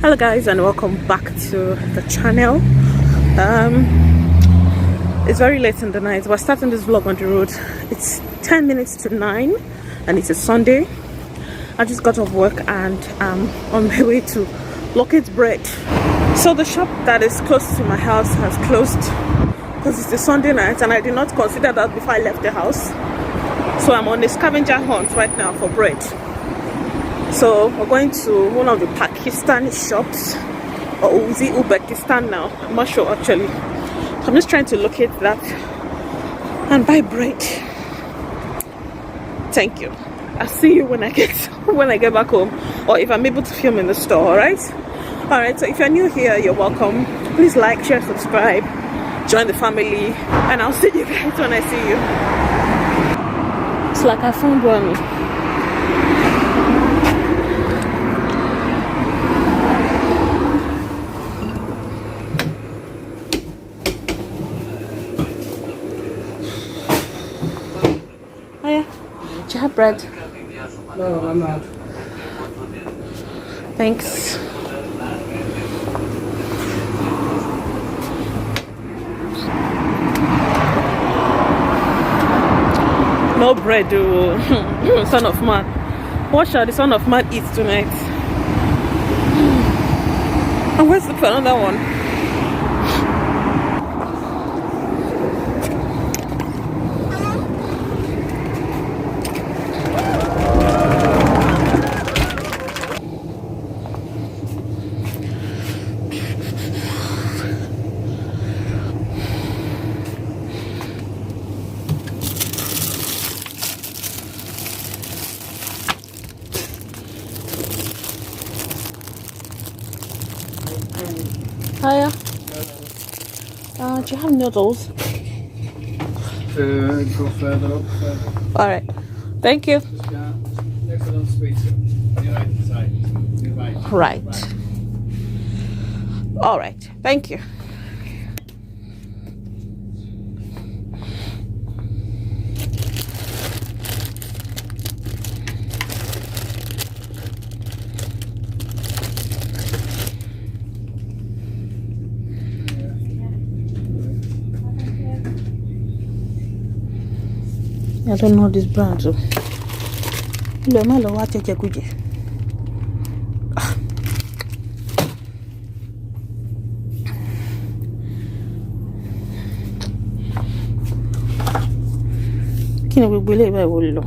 Hello guys, and welcome back to the channel. It's very late in the night. We're starting this vlog on the road. It's 10 minutes to 9 and it's a Sunday. I just got off work and I'm on my way to locate bread. So the shop that is close to my house has closed because it's a Sunday night, and I did not consider that before I left the house. So I'm on a scavenger hunt right now for bread. So we're going to one of the Pakistani shops, or is it Uzbekistan now? I'm not sure actually. So I'm just trying to locate that and buy bread. Thank you. I'll see you when I get back home, or if I'm able to film in the store. Alright, so if you're new here, you're welcome. Please like, share, subscribe, join the family, and I'll see you guys when I see you. It's like I found one. Do you have bread? No, I'm not. Thanks. No bread, oh. Son of man. What shall the son of man eat tonight? I'm going to look for another one. Hiya. Do you have noodles? Go further up. Alright. Thank you. Next one on sweet. Your right side. Your right. Right. Alright. Thank you. I don't know this brand, so lo malo wa cheche kuje. Kini gbogbo ile ibe wo lo.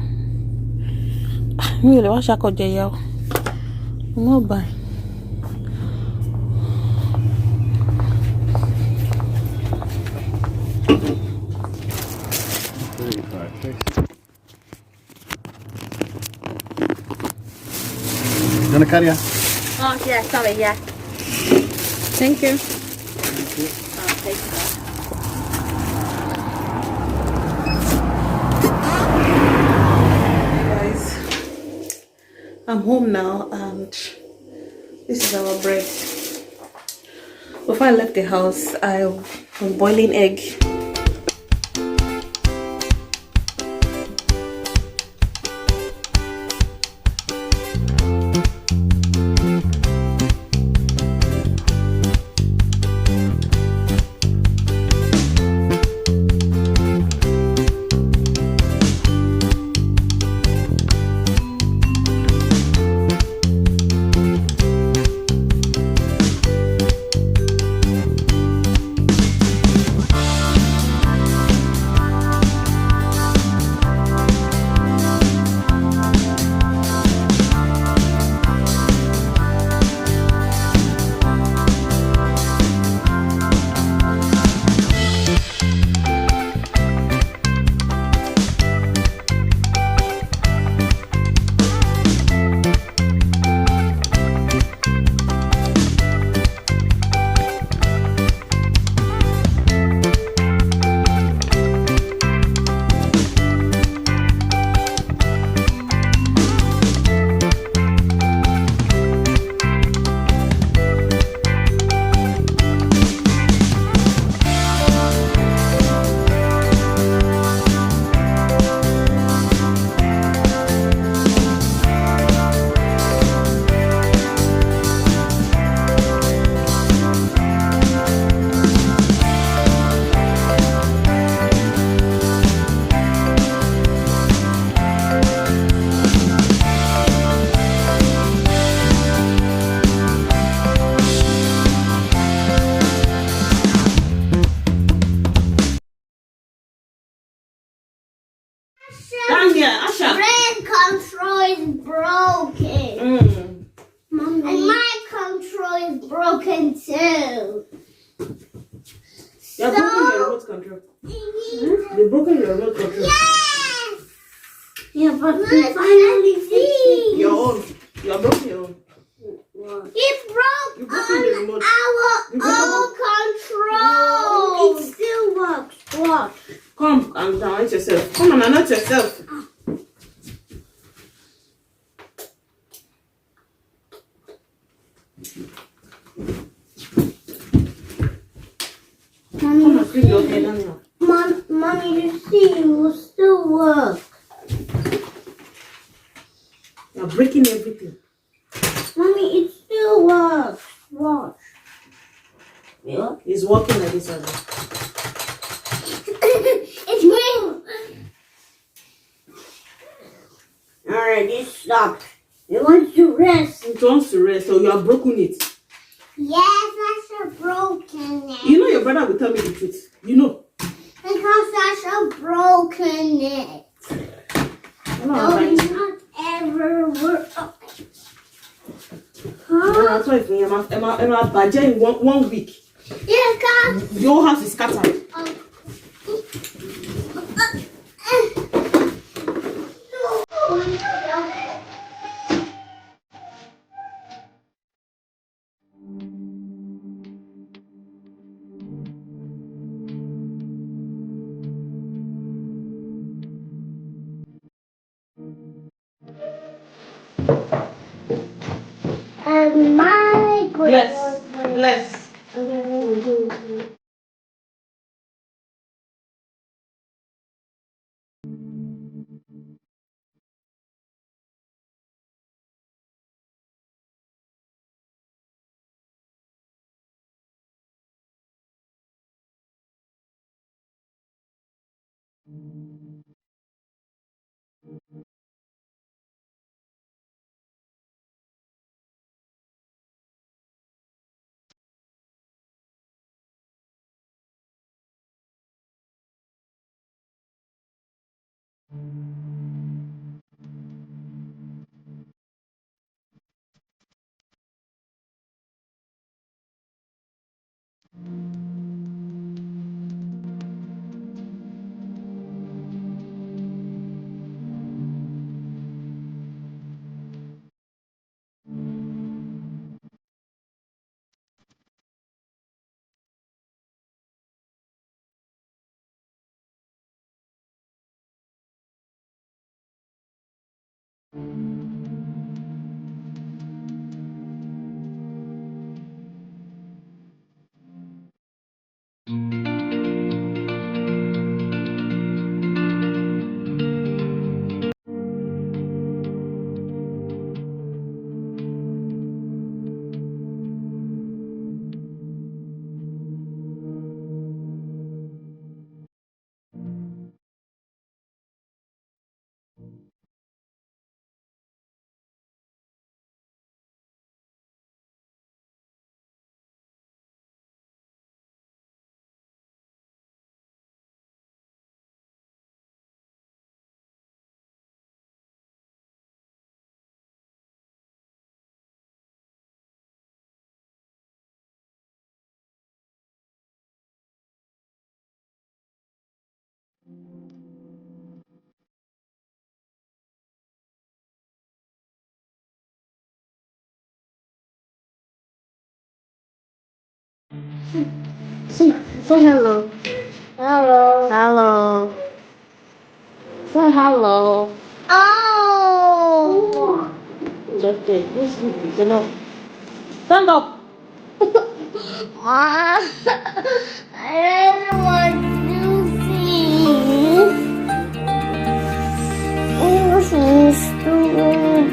Mi le wa sakoje ya o. Mo buy. You want to carry her? Oh yeah, sorry, yeah. Thank you. I'll take that. Guys, I'm home now and this is our bread. Before I left the house, I was boiling egg. is broken too. You're broken your remote control. You're broken your remote control. Yes! Yeah, but we finally fixed it. Your own. You're broken your own. It broke You broken the remote. our control. It still works. What? Come and anoint yourself. Come and anoint yourself. Come and clean your head now. Mommy, you see, it will still work. You're breaking everything. Mommy, it still works. Watch. Yeah. It's working like this already. It's green. Alright, it stopped. It wants to rest. It wants to rest, so you have broken it. Yes, Sasha broken it. You know your brother will tell me the truth. You know. Because Sasha broken it. No, it's not ever work. That's why Emma budget in one week. Yeah, God. Your house is scattered. And my Bless. Say hello. Hello. Hello. Say hello. Oh. Just this is enough. Stand up. I don't want to see. This is stupid.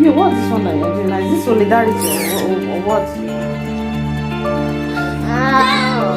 You what's this one that you're doing? Is this solidarity or what? Ah.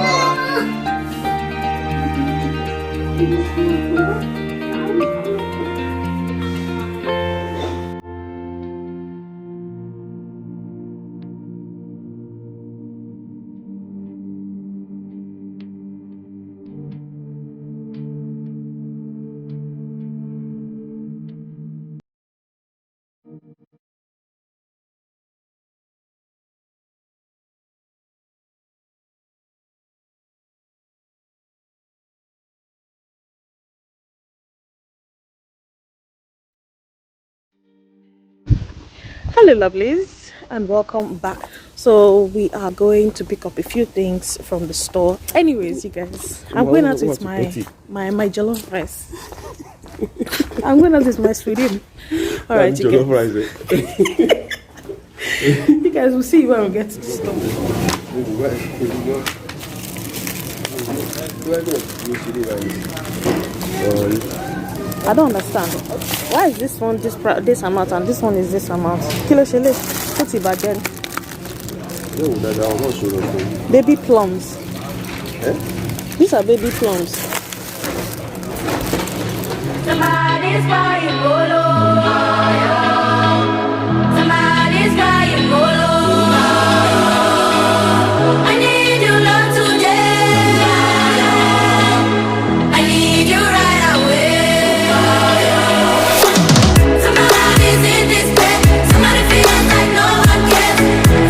Hello lovelies and welcome back. So we are going to pick up a few things from the store. Anyways, you guys, I'm going out with my jollof rice. I'm going out with my sweetie. All right, you guys. You guys will see when we get to the store. I don't understand. Why is this one this amount and this one is this amount? Kilo shele. Put it back then. Baby plums. Eh? These are baby plums. Somebody's buying polo. Somebody's buying polo. I need you love today. I need you right away. Somebody's in this bed. Somebody feels like no one cares.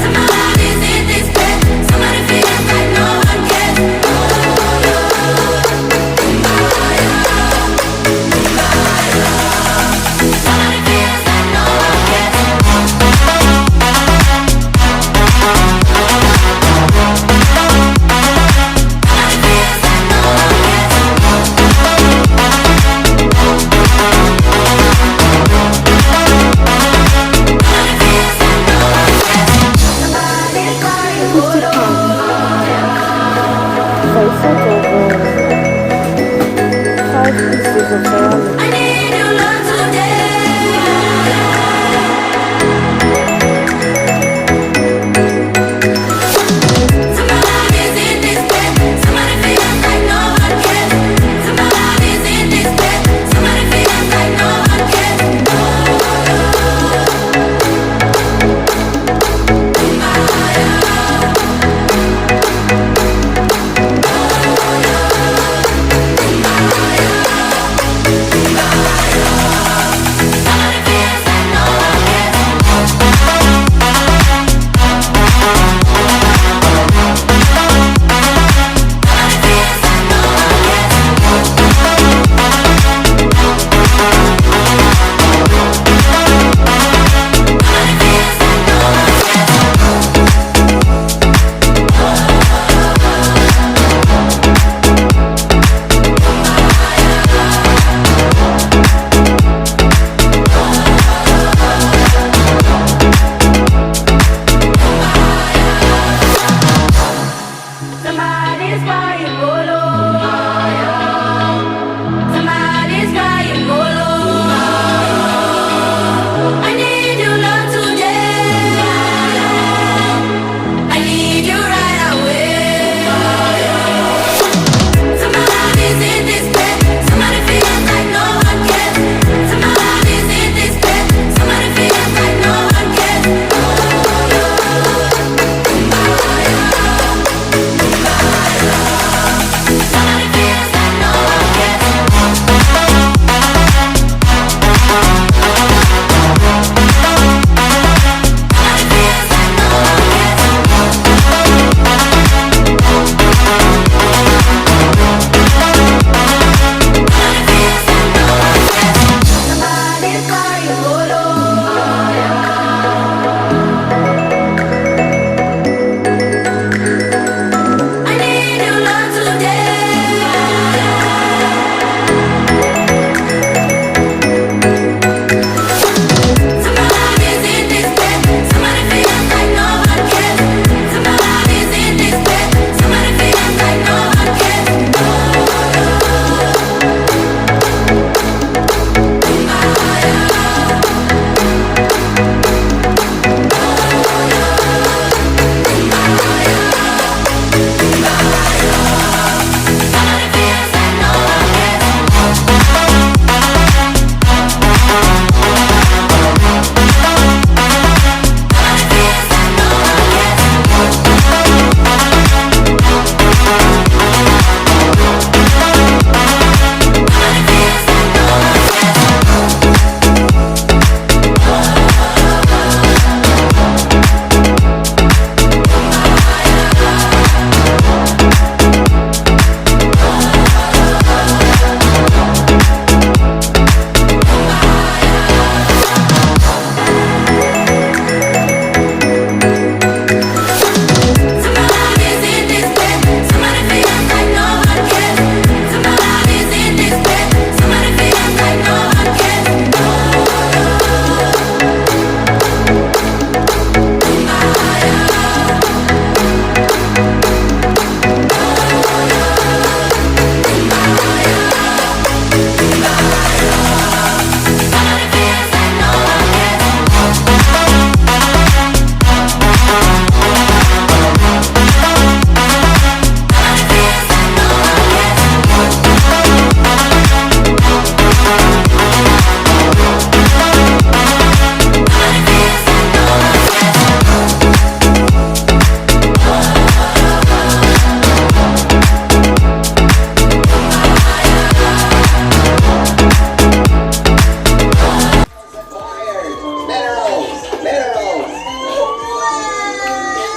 Somebody's in this bed. Somebody feels like no one cares.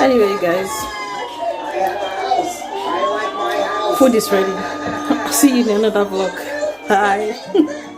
Anyway, you guys, food is ready. I'll see you in another vlog. Bye.